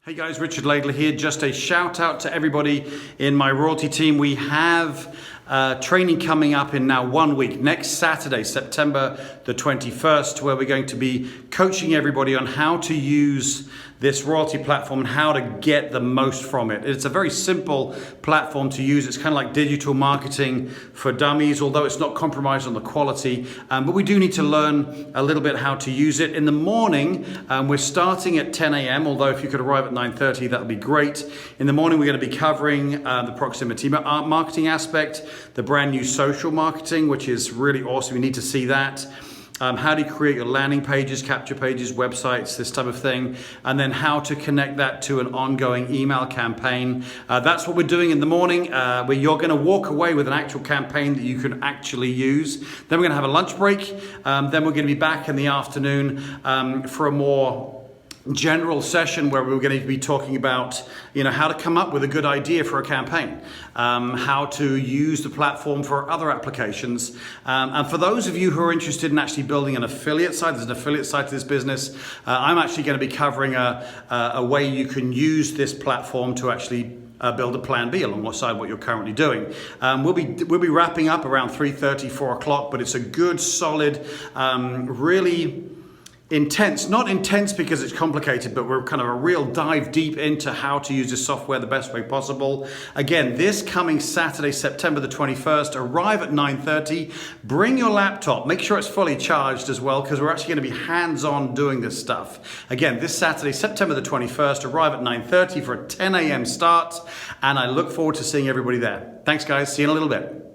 Hey guys, Richard Laidler here. Just a shout out to everybody in my Royaltie team. We have training coming up in now 1 week, next Saturday, September the 21st, where we're going to be coaching everybody on how to use this Royaltie platform and how to get the most from it. It's a very simple platform to use. It's kind of like digital marketing for dummies, although it's not compromised on the quality. But we do need to learn a little bit how to use it. In the morning, we're starting at 10 a.m., although if you could arrive at 9:30, that would be great. In the morning, we're going to be covering the proximity marketing aspect, the brand new social marketing, which is really awesome. You need to see that. How do you create your landing pages, capture pages, websites, this type of thing, and then how to connect that to an ongoing email campaign. That's what we're doing in the morning, where you're going to walk away with an actual campaign that you can actually use. Then we're going to have a lunch break. Then we're going to be back in the afternoon for a more general session where we're going to be talking about, how to come up with a good idea for a campaign, how to use the platform for other applications. And for those of you who are interested in actually building an affiliate site, there's an affiliate site to this business. I'm actually going to be covering a way you can use this platform to actually build a plan B alongside what you're currently doing. We'll be wrapping up around 3:30, 4 o'clock, but it's a good, solid, really intense, not intense because it's complicated, but we're kind of a real dive deep into how to use this software the best way possible. Again, this coming Saturday, September the 21st, arrive at 9:30, bring your laptop, make sure it's fully charged as well, because we're actually going to be hands-on doing this stuff. Again, this Saturday, September the 21st, arrive at 9:30 for a 10 a.m. start, and I look forward to seeing everybody there. Thanks guys, see you in a little bit.